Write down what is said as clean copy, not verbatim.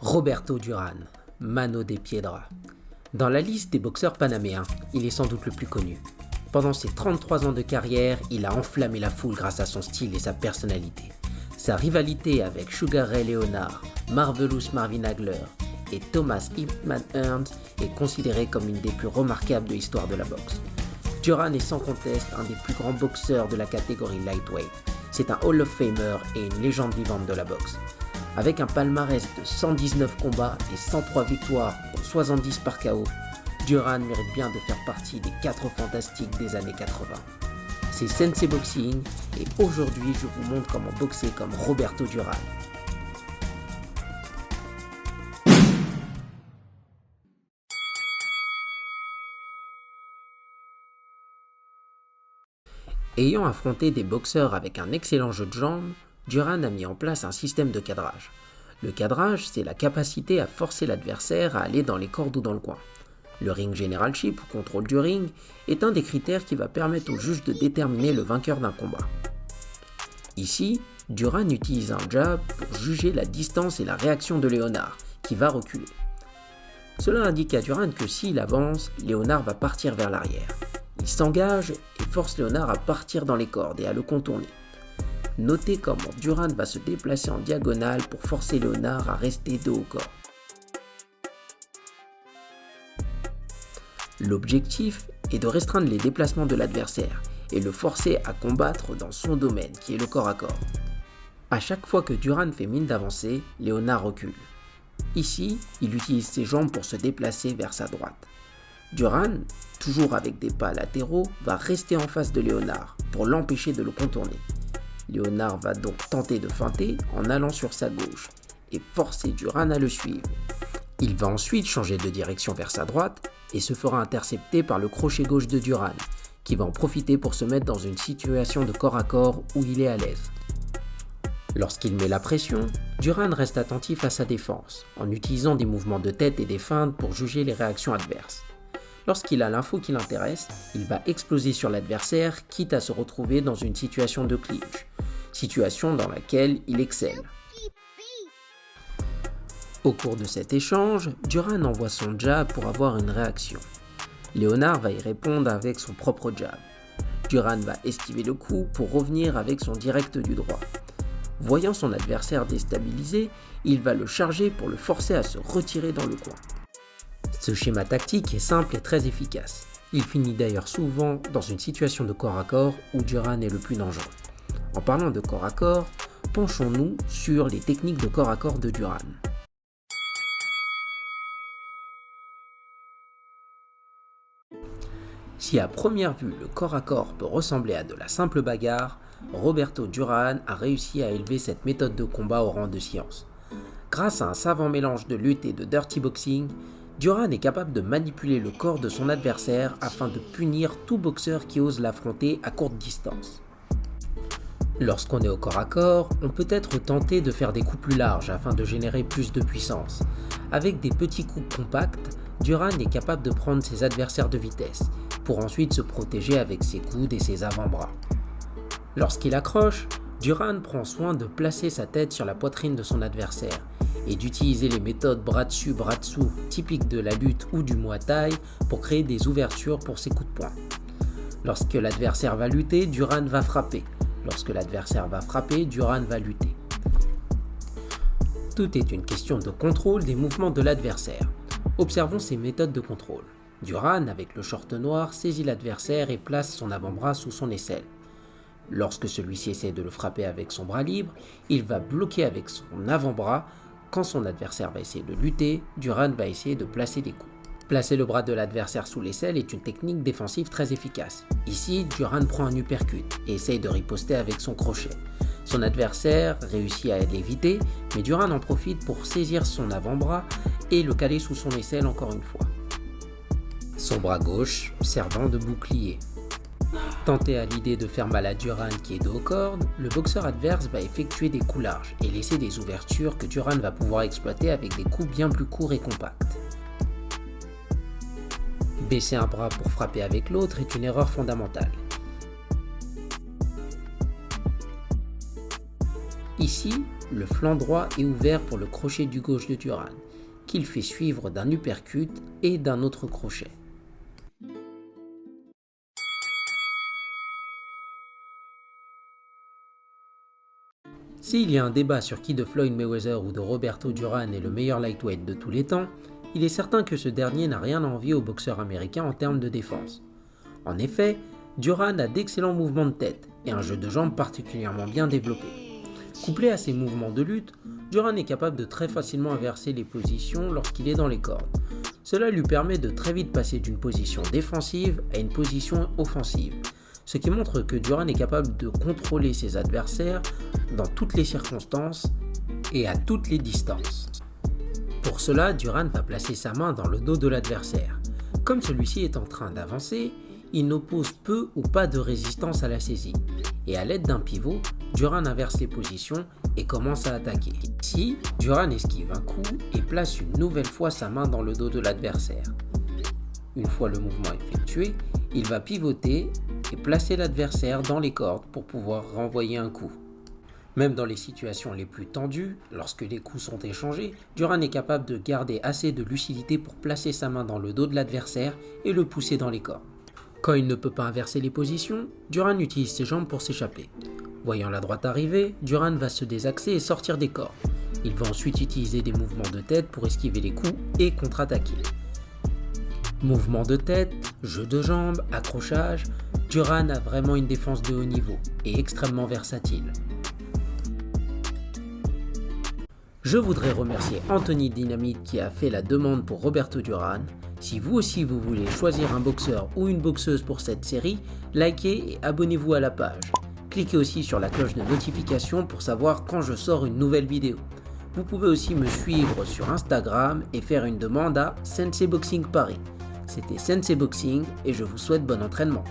Roberto Duran, Mano de Piedra. Dans la liste des boxeurs panaméens, il est sans doute le plus connu. Pendant ses 33 ans de carrière, il a enflammé la foule grâce à son style et sa personnalité. Sa rivalité avec Sugar Ray Leonard, Marvelous Marvin Hagler et Thomas Ip-Man Hearns est considérée comme une des plus remarquables de l'histoire de la boxe. Duran est sans conteste un des plus grands boxeurs de la catégorie lightweight. C'est un Hall of Famer et une légende vivante de la boxe. Avec un palmarès de 119 combats et 103 victoires pour 70 par KO, Duran mérite bien de faire partie des 4 fantastiques des années 80. C'est Sensei Boxing et aujourd'hui je vous montre comment boxer comme Roberto Duran. Ayant affronté des boxeurs avec un excellent jeu de jambes, Duran a mis en place un système de cadrage. Le cadrage, c'est la capacité à forcer l'adversaire à aller dans les cordes ou dans le coin. Le ring generalship ou contrôle du ring est un des critères qui va permettre au juge de déterminer le vainqueur d'un combat. Ici, Duran utilise un jab pour juger la distance et la réaction de Leonard, qui va reculer. Cela indique à Duran que s'il avance, Leonard va partir vers l'arrière. Il s'engage et force Leonard à partir dans les cordes et à le contourner. Notez comment Duran va se déplacer en diagonale pour forcer Leonard à rester dos au corps. L'objectif est de restreindre les déplacements de l'adversaire et le forcer à combattre dans son domaine qui est le corps à corps. À chaque fois que Duran fait mine d'avancer, Leonard recule. Ici, il utilise ses jambes pour se déplacer vers sa droite. Duran, toujours avec des pas latéraux, va rester en face de Leonard pour l'empêcher de le contourner. Leonard va donc tenter de feinter en allant sur sa gauche et forcer Duran à le suivre. Il va ensuite changer de direction vers sa droite et se fera intercepter par le crochet gauche de Duran, qui va en profiter pour se mettre dans une situation de corps à corps où il est à l'aise. Lorsqu'il met la pression, Duran reste attentif à sa défense, en utilisant des mouvements de tête et des feintes pour juger les réactions adverses. Lorsqu'il a l'info qui l'intéresse, il va exploser sur l'adversaire, quitte à se retrouver dans une situation de clinch, situation dans laquelle il excelle. Au cours de cet échange, Duran envoie son jab pour avoir une réaction. Leonard va y répondre avec son propre jab. Duran va esquiver le coup pour revenir avec son direct du droit. Voyant son adversaire déstabilisé, il va le charger pour le forcer à se retirer dans le coin. Ce schéma tactique est simple et très efficace. Il finit d'ailleurs souvent dans une situation de corps à corps où Duran est le plus dangereux. En parlant de corps à corps, penchons-nous sur les techniques de corps à corps de Duran. Si à première vue le corps à corps peut ressembler à de la simple bagarre, Roberto Duran a réussi à élever cette méthode de combat au rang de science. Grâce à un savant mélange de lutte et de dirty boxing, Duran est capable de manipuler le corps de son adversaire afin de punir tout boxeur qui ose l'affronter à courte distance. Lorsqu'on est au corps à corps, on peut être tenté de faire des coups plus larges afin de générer plus de puissance. Avec des petits coups compacts, Duran est capable de prendre ses adversaires de vitesse, pour ensuite se protéger avec ses coudes et ses avant-bras. Lorsqu'il accroche, Duran prend soin de placer sa tête sur la poitrine de son adversaire et d'utiliser les méthodes bras dessus, bras dessous typiques de la lutte ou du Muay Thai pour créer des ouvertures pour ses coups de poing. Lorsque l'adversaire va lutter, Duran va frapper. Lorsque l'adversaire va frapper, Duran va lutter. Tout est une question de contrôle des mouvements de l'adversaire. Observons ces méthodes de contrôle. Duran, avec le short noir, saisit l'adversaire et place son avant-bras sous son aisselle. Lorsque celui-ci essaie de le frapper avec son bras libre, il va bloquer avec son avant-bras. Quand son adversaire va essayer de lutter, Duran va essayer de placer des coups. Placer le bras de l'adversaire sous l'aisselle est une technique défensive très efficace. Ici, Duran prend un uppercut et essaye de riposter avec son crochet. Son adversaire réussit à l'éviter, mais Duran en profite pour saisir son avant-bras et le caler sous son aisselle encore une fois. Son bras gauche servant de bouclier. Tenté à l'idée de faire mal à Duran qui est dos aux cordes, le boxeur adverse va effectuer des coups larges et laisser des ouvertures que Duran va pouvoir exploiter avec des coups bien plus courts et compacts. Baisser un bras pour frapper avec l'autre est une erreur fondamentale. Ici, le flanc droit est ouvert pour le crochet du gauche de Duran, qu'il fait suivre d'un uppercut et d'un autre crochet. S'il y a un débat sur qui de Floyd Mayweather ou de Roberto Duran est le meilleur lightweight de tous les temps, il est certain que ce dernier n'a rien à envier au boxeur américain en termes de défense. En effet, Duran a d'excellents mouvements de tête et un jeu de jambes particulièrement bien développé. Couplé à ses mouvements de lutte, Duran est capable de très facilement inverser les positions lorsqu'il est dans les cordes. Cela lui permet de très vite passer d'une position défensive à une position offensive, ce qui montre que Duran est capable de contrôler ses adversaires dans toutes les circonstances et à toutes les distances. Pour cela, Duran va placer sa main dans le dos de l'adversaire. Comme celui-ci est en train d'avancer, il n'oppose peu ou pas de résistance à la saisie. Et à l'aide d'un pivot, Duran inverse les positions et commence à attaquer. Ici, Duran esquive un coup et place une nouvelle fois sa main dans le dos de l'adversaire. Une fois le mouvement effectué, il va pivoter et placer l'adversaire dans les cordes pour pouvoir renvoyer un coup. Même dans les situations les plus tendues, lorsque les coups sont échangés, Duran est capable de garder assez de lucidité pour placer sa main dans le dos de l'adversaire et le pousser dans les cordes. Quand il ne peut pas inverser les positions, Duran utilise ses jambes pour s'échapper. Voyant la droite arriver, Duran va se désaxer et sortir des cordes. Il va ensuite utiliser des mouvements de tête pour esquiver les coups et contre-attaquer. Mouvements de tête, jeu de jambes, accrochage, Duran a vraiment une défense de haut niveau et extrêmement versatile. Je voudrais remercier Anthony Dynamite qui a fait la demande pour Roberto Duran. Si vous aussi vous voulez choisir un boxeur ou une boxeuse pour cette série, likez et abonnez-vous à la page. Cliquez aussi sur la cloche de notification pour savoir quand je sors une nouvelle vidéo. Vous pouvez aussi me suivre sur Instagram et faire une demande à Sensei Boxing Paris. C'était Sensei Boxing et je vous souhaite bon entraînement.